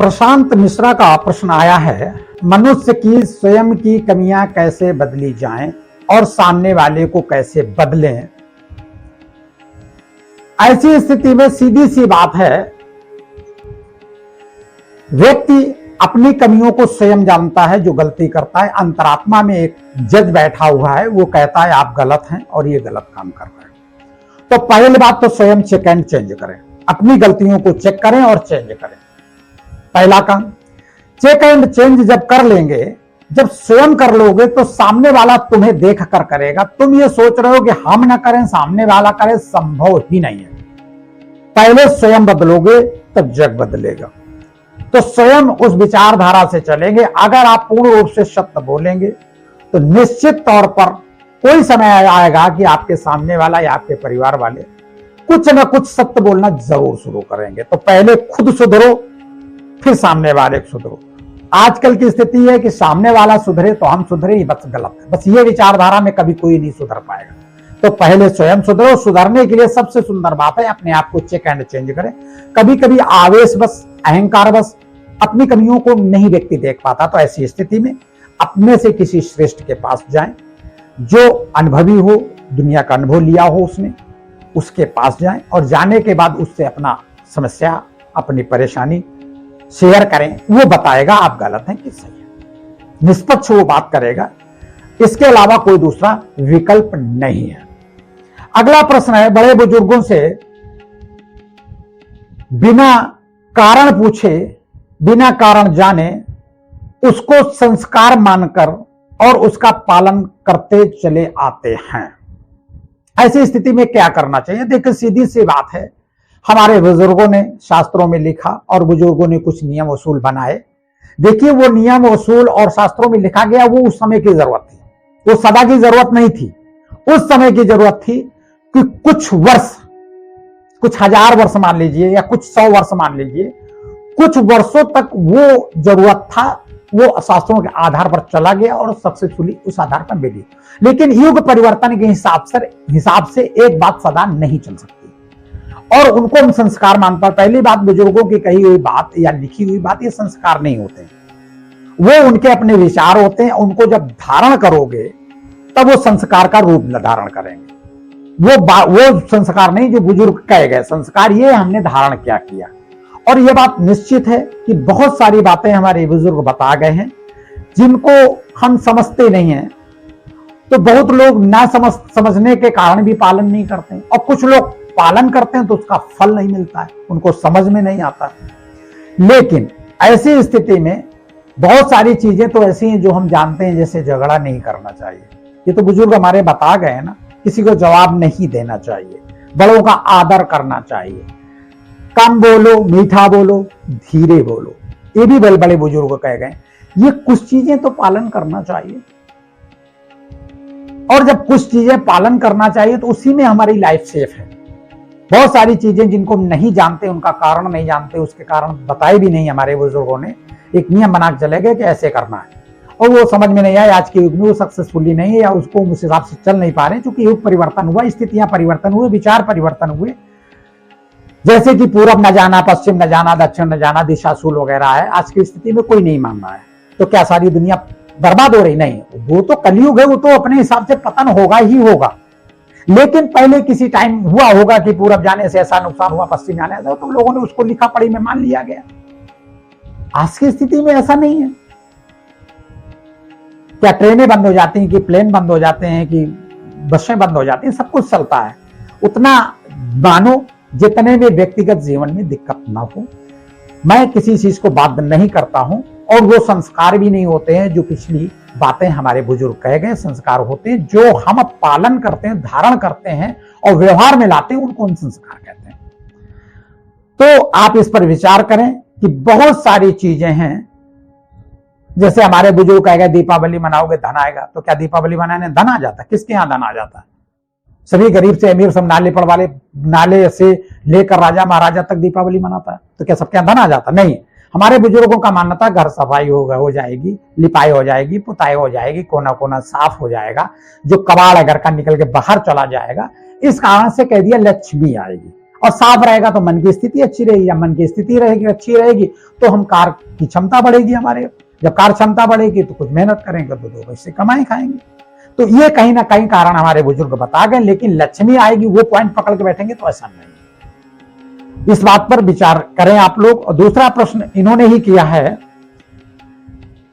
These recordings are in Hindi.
प्रशांत मिश्रा का प्रश्न आया है, मनुष्य की स्वयं की कमियां कैसे बदली जाएं और सामने वाले को कैसे बदलें। ऐसी स्थिति में सीधी सी बात है, व्यक्ति अपनी कमियों को स्वयं जानता है। जो गलती करता है, अंतरात्मा में एक जज बैठा हुआ है, वो कहता है आप गलत हैं और ये गलत काम कर रहे हैं। तो पहली बात तो स्वयं चेक एंड चेंज करें, अपनी गलतियों को चेक करें और चेंज करें। पहला काम, चेक एंड चेंज जब कर लेंगे, जब स्वयं कर लोगे तो सामने वाला तुम्हें देख कर करेगा। तुम ये सोच रहे हो कि हम ना करें सामने वाला करे, संभव ही नहीं है। पहले स्वयं बदलोगे तब जग बदलेगा। तो स्वयं उस विचारधारा से चलेंगे। अगर आप पूर्ण रूप से सत्य बोलेंगे तो निश्चित तौर पर कोई समय आएगा कि आपके सामने वाला या आपके परिवार वाले कुछ न कुछ सत्य बोलना जरूर शुरू करेंगे। तो पहले खुद सुधरो, फिर सामने वाले को सुधरो। आजकल की स्थिति है कि सामने वाला सुधरे तो हम सुधरे, ही बस गलत है। बस ये विचारधारा में कभी कोई नहीं सुधर पाएगा। तो पहले स्वयं सुधरो। सुधरने के लिए सबसे सुंदर बात है, अपने आप को चेक एंड चेंज करें। कभी कभी आवेश बस, अहंकार बस अपनी कमियों को नहीं व्यक्ति देख पाता, तो ऐसी स्थिति में अपने से किसी श्रेष्ठ के पास जाएं, जो अनुभवी हो, दुनिया का अनुभव लिया हो उसने, उसके पास जाएं और जाने के बाद उससे अपना समस्या, अपनी परेशानी शेयर करें। वो बताएगा आप गलत हैं कि सही है, निष्पक्ष वो बात करेगा। इसके अलावा कोई दूसरा विकल्प नहीं है। अगला प्रश्न है, बड़े बुजुर्गों से बिना कारण पूछे, बिना कारण जाने उसको संस्कार मानकर और उसका पालन करते चले आते हैं। ऐसी स्थिति में क्या करना चाहिए? देखिए, सीधी सी बात है, हमारे बुजुर्गों ने शास्त्रों में लिखा और बुजुर्गों ने कुछ नियम उसूल बनाए। देखिए, वो नियम उसूल और शास्त्रों में लिखा गया, वो उस समय की जरूरत थी, वो सदा की जरूरत नहीं थी। उस समय की जरूरत थी कि कुछ वर्ष, कुछ हजार वर्ष मान लीजिए या कुछ 100 वर्ष मान लीजिए, कुछ वर्षों तक वो जरूरत था, वो शास्त्रों के आधार पर चला गया और सक्सेसफुली उस आधार पर मिली। लेकिन युग परिवर्तन के हिसाब से एक बात सदा नहीं चल सकती और उनको हम संस्कार मानते हैं। पहली बात, बुजुर्गों की कही हुई बात या लिखी हुई बात ये संस्कार नहीं होते, वो उनके अपने विचार होते हैं। उनको जब धारण करोगे तब वो संस्कार का रूप धारण करेंगे। वो संस्कार नहीं जो बुजुर्ग कहे गए संस्कार, ये हमने धारण क्या किया। और ये बात निश्चित है कि बहुत सारी बातें हमारे बुजुर्ग बता गए हैं जिनको हम समझते नहीं हैं। तो बहुत लोग ना समझने के कारण भी पालन नहीं करते हैं, और कुछ लोग पालन करते हैं तो उसका फल नहीं मिलता है, उनको समझ में नहीं आता। लेकिन ऐसी स्थिति में बहुत सारी चीजें तो ऐसी हैं जो हम जानते हैं, जैसे झगड़ा नहीं करना चाहिए। ये तो बुजुर्ग हमारे बता गए ना। किसी को जवाब नहीं देना चाहिए, बड़ों का आदर करना चाहिए, कम बोलो, मीठा बोलो, धीरे बोलो, ये भी बड़े बुजुर्ग कह गए। ये कुछ चीजें तो पालन करना चाहिए, और जब कुछ चीजें पालन करना चाहिए तो उसी में हमारी लाइफ सेफ है। बहुत सारी चीजें जिनको नहीं जानते, उनका कारण नहीं जानते, उसके कारण बताए भी नहीं हमारे बुजुर्गों ने, एक नियम बना के चले गए कि ऐसे करना है, और वो समझ में नहीं आया। आज के युग में वो सक्सेसफुली नहीं है या उसको उस हिसाब से चल नहीं पा रहे, क्योंकि युग परिवर्तन हुआ, स्थितियां परिवर्तन हुए, विचार परिवर्तन हुए। जैसे कि पूरब न जाना, पश्चिम न जाना, दक्षिण न जाना, दिशाशूल वगैरह है। आज की स्थिति में कोई नहीं मान रहा है, तो क्या सारी दुनिया बर्बाद हो रही? नहीं, वो तो कलयुग है, वो तो अपने हिसाब से पतन होगा ही होगा। लेकिन पहले किसी टाइम हुआ होगा कि पूरब जाने से ऐसा नुकसान हुआ, पश्चिम जाने से, तो लोगों ने उसको लिखा पढ़ी में मान लिया गया। आज की स्थिति में ऐसा नहीं है। क्या ट्रेनें बंद हो जाती हैं, कि प्लेन बंद हो जाते हैं, कि बसें बंद हो जाती हैं? सब कुछ चलता है। उतना मानो जितने में व्यक्तिगत जीवन में दिक्कत ना हो। मैं किसी चीज को बाध्य नहीं करता हूं, और वो संस्कार भी नहीं होते हैं जो पिछली बातें हमारे बुजुर्ग कहे गए संस्कार होते हैं, जो हम पालन करते हैं, धारण करते हैं और व्यवहार में लाते हैं, उनको हम संस्कार कहते हैं। तो आप इस पर विचार करें कि बहुत सारी चीजें हैं। जैसे हमारे बुजुर्ग कह गए दीपावली मनाओगे धन आएगा, तो क्या दीपावली मनाने धन आ जाता है? किसके यहां धन आ जाता है? सभी गरीब से अमीर, सब नाले पर वाले, नाले से लेकर राजा महाराजा तक दीपावली मनाता है, तो क्या सबके यहां धन आ जाता? नहीं। हमारे बुजुर्गों का मानना था घर सफाई हो जाएगी, लिपाई हो जाएगी, पुताई हो जाएगी, कोना कोना साफ हो जाएगा, जो कबाड़ घर का निकल के बाहर चला जाएगा। इस कारण से कह दिया लक्ष्मी आएगी। और साफ रहेगा तो मन की स्थिति अच्छी रहेगी, या मन की स्थिति रहेगी अच्छी रहेगी तो हम कार्य की क्षमता बढ़ेगी हमारे। जब कार्य क्षमता बढ़ेगी तो कुछ मेहनत करेंगे तो 2 पैसे कमाए खाएंगे। तो ये कहीं ना कहीं कारण हमारे बुजुर्ग बता गए, लेकिन लक्ष्मी आएगी वो पॉइंट पकड़ के बैठेंगे तो ऐसा नहीं। इस बात पर विचार करें आप लोग। और दूसरा प्रश्न इन्होंने ही किया है,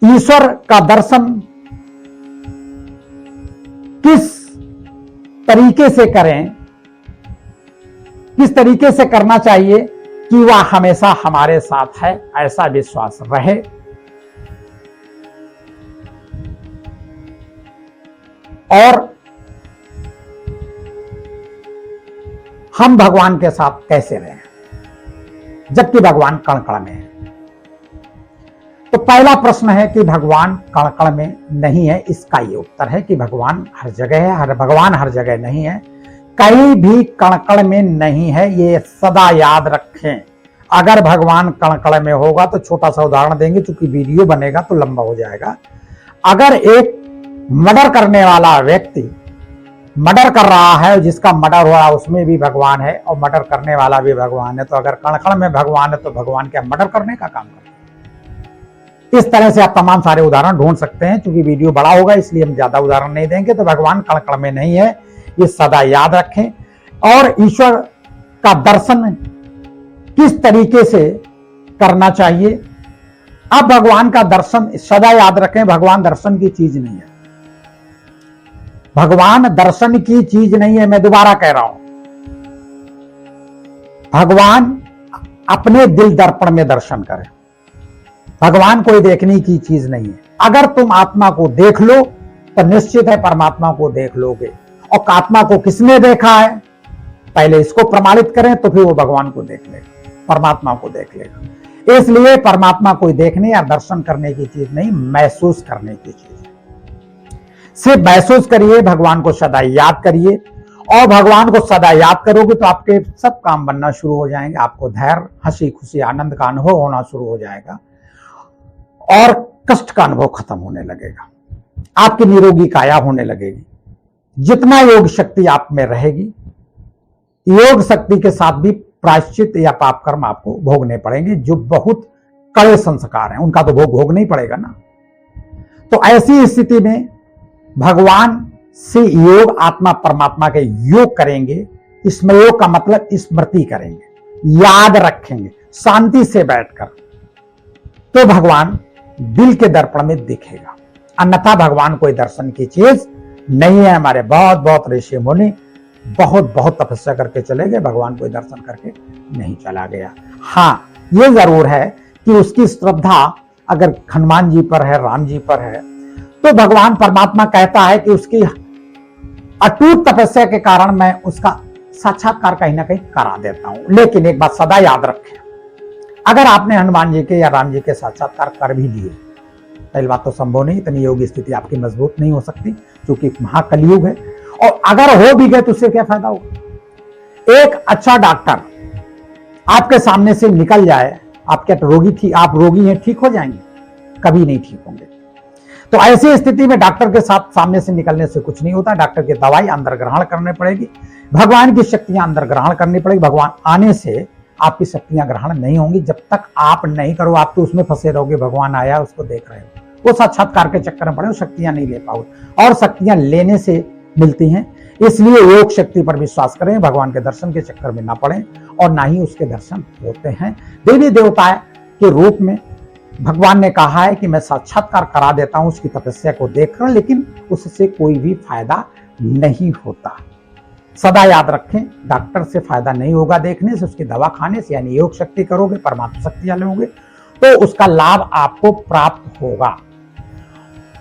ईश्वर का दर्शन किस तरीके से करें, किस तरीके से करना चाहिए कि वह हमेशा हमारे साथ है, ऐसा विश्वास रहे। और हम भगवान के साथ कैसे रहें जबकि भगवान कण कण में है। तो पहला प्रश्न है कि भगवान कण कण में नहीं है। इसका ये उत्तर है कि भगवान हर जगह है। भगवान हर जगह नहीं है, कहीं भी कण कण में नहीं है, ये सदा याद रखें। अगर भगवान कण कण में होगा तो छोटा सा उदाहरण देंगे, क्योंकि वीडियो बनेगा तो लंबा हो जाएगा। अगर एक मर्डर करने वाला व्यक्ति मर्डर कर रहा है, जिसका मर्डर हुआ उसमें भी भगवान है और मर्डर करने वाला भी भगवान है, तो अगर कण कण में भगवान है तो भगवान क्या मर्डर करने का काम करते हैं? इस तरह से आप तमाम सारे उदाहरण ढूंढ सकते हैं। क्योंकि वीडियो बड़ा होगा इसलिए हम ज्यादा उदाहरण नहीं देंगे। तो भगवान कण कण में नहीं है, ये सदा याद रखें। और ईश्वर का दर्शन किस तरीके से करना चाहिए। अब भगवान का दर्शन सदा याद रखें, भगवान दर्शन की चीज नहीं है। भगवान दर्शन की चीज नहीं है, मैं दोबारा कह रहा हूं। भगवान अपने दिल दर्पण में दर्शन करें। भगवान कोई देखने की चीज नहीं है। अगर तुम आत्मा को देख लो तो निश्चित है परमात्मा को देख लोगे। और आत्मा को किसने देखा है, पहले इसको प्रमाणित करें तो फिर वो भगवान को देख लेगा, परमात्मा को देख लेगा। इसलिए परमात्मा कोई देखने या दर्शन करने की चीज नहीं, महसूस करने की चीज है। सिर्फ महसूस करिए, भगवान को सदा याद करिए। और भगवान को सदा याद करोगे तो आपके सब काम बनना शुरू हो जाएंगे। आपको धैर्य, हंसी खुशी, आनंद का अनुभव होना शुरू हो जाएगा और कष्ट का अनुभव खत्म होने लगेगा। आपकी निरोगी काया होने लगेगी। जितना योग शक्ति आप में रहेगी, योग शक्ति के साथ भी प्रायश्चित या पाप कर्म आपको भोगने पड़ेंगे, जो बहुत कड़े संस्कार हैं, उनका तो भोगना ही पड़ेगा ना। तो ऐसी स्थिति में भगवान से योग, आत्मा परमात्मा के योग करेंगे। इसमें योग का मतलब स्मृति करेंगे, याद रखेंगे शांति से बैठकर, तो भगवान दिल के दर्पण में दिखेगा। अन्यथा भगवान कोई दर्शन की चीज नहीं है। हमारे बहुत बहुत ऋषि मुनि बहुत बहुत तपस्या करके चले गए, भगवान कोई दर्शन करके नहीं चला गया। हाँ, ये जरूर है कि उसकी श्रद्धा अगर हनुमान जी पर है, राम जी पर है, तो भगवान परमात्मा कहता है कि उसकी अटूट तपस्या के कारण मैं उसका साक्षात्कार कहीं ना कहीं करा देता हूं। लेकिन एक बात सदा याद रखें, अगर आपने हनुमान जी के या राम जी के साक्षात्कार कर भी लिए, पहली बात तो संभव नहीं, इतनी योग स्थिति आपकी मजबूत नहीं हो सकती, क्योंकि महाकलियुग है। और अगर हो भी गए तो उससे क्या फायदा होगा। एक अच्छा डॉक्टर आपके सामने से निकल जाए, आपके रोगी थी, आप रोगी हैं, ठीक हो जाएंगे? कभी नहीं ठीक होंगे। तो ऐसी स्थिति में डॉक्टर के साथ सामने से निकलने से कुछ नहीं होता। डॉक्टर की दवाई अंदर ग्रहण करनी पड़ेगी, भगवान की शक्तियां अंदर ग्रहण करनी पड़ेगी। भगवान आने से आपकी शक्तियां ग्रहण नहीं होंगी जब तक आप नहीं करो। आप तो उसमें फंसे रहोगे, भगवान आया उसको देख रहे हो, वो साक्षात्कार के चक्कर में पड़े, शक्तियां नहीं ले पाओगे। और शक्तियां लेने से मिलती हैं। इसलिए योग शक्ति पर विश्वास करें, भगवान के दर्शन के चक्कर में ना पड़ें, और ना ही उसके दर्शन होते हैं। देवी देवता के रूप में भगवान ने कहा है कि मैं साक्षात्कार करा देता हूं उसकी तपस्या को देखकर, लेकिन उससे कोई भी फायदा नहीं होता। सदा याद रखें, डॉक्टर से फायदा नहीं होगा देखने से, उसकी दवा खाने से। यानी योग शक्ति करोगे, परमात्मा शक्तियां लोगे, तो उसका लाभ आपको प्राप्त होगा।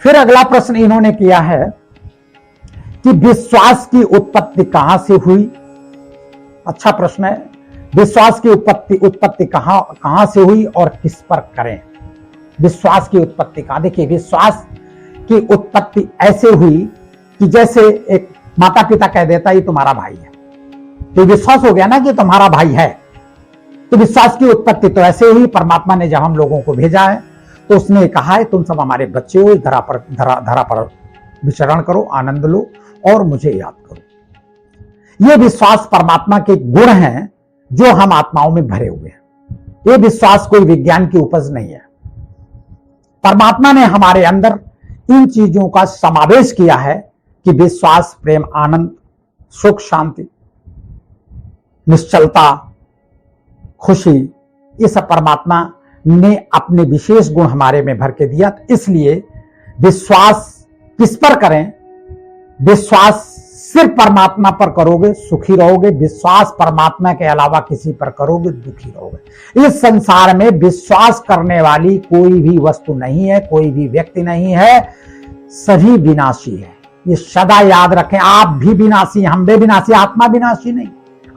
फिर अगला प्रश्न इन्होंने किया है कि विश्वास की उत्पत्ति कहां से हुई। अच्छा प्रश्न है। विश्वास की उत्पत्ति कहां से हुई और किस पर करें। विश्वास की उत्पत्ति कहां। देखिए, विश्वास की उत्पत्ति ऐसे हुई कि जैसे एक माता पिता कह देता ये तुम्हारा भाई है, तो विश्वास हो गया ना कि तुम्हारा भाई है। तो विश्वास की उत्पत्ति तो ऐसे ही, परमात्मा ने जब हम लोगों को भेजा है तो उसने कहा है तुम सब हमारे बच्चे हो, धरा पर विचरण करो, आनंद लो और मुझे याद करो। ये विश्वास परमात्मा के गुण हैं जो हम आत्माओं में भरे हुए हैं। ये विश्वास कोई विज्ञान की उपज नहीं है। परमात्मा ने हमारे अंदर इन चीजों का समावेश किया है कि विश्वास, प्रेम, आनंद, सुख, शांति, निश्चलता, खुशी, ये सब परमात्मा ने अपने विशेष गुण हमारे में भर के दिया। इसलिए विश्वास किस पर करें? विश्वास सिर्फ परमात्मा पर करोगे सुखी रहोगे, विश्वास परमात्मा के अलावा किसी पर करोगे दुखी रहोगे। इस संसार में विश्वास करने वाली कोई भी वस्तु नहीं है, कोई भी व्यक्ति नहीं है, सभी विनाशी है। ये सदा याद रखें, आप भी विनाशी, हम भी विनाशी, आत्मा विनाशी नहीं।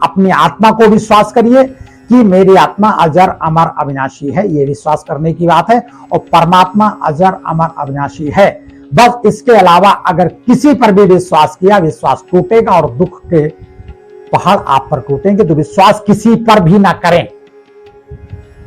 अपनी आत्मा को विश्वास करिए कि मेरी आत्मा अजर अमर अविनाशी है, ये विश्वास करने की बात है। और परमात्मा अजर अमर अविनाशी है। बस इसके अलावा अगर किसी पर भी विश्वास किया, विश्वास टूटेगा और दुख के पहाड़ आप पर टूटेंगे। तो विश्वास किसी पर भी ना करें।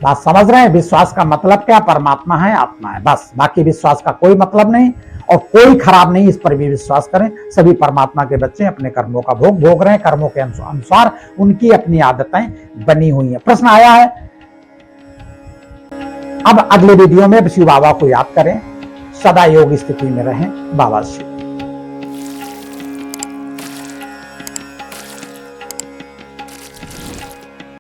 बात समझ रहे हैं? विश्वास का मतलब क्या? परमात्मा है, आत्मा है, बस। बाकी विश्वास का कोई मतलब नहीं और कोई खराब नहीं, इस पर भी विश्वास करें। सभी परमात्मा के बच्चे अपने कर्मों का भोग भोग रहे हैं, कर्मों के अनुसार उनकी अपनी आदतें बनी हुई हैं। प्रश्न आया है, अब अगले वीडियो में शिव बाबा को याद करें, सदा योग स्थिति में रहें। बाबा शिव।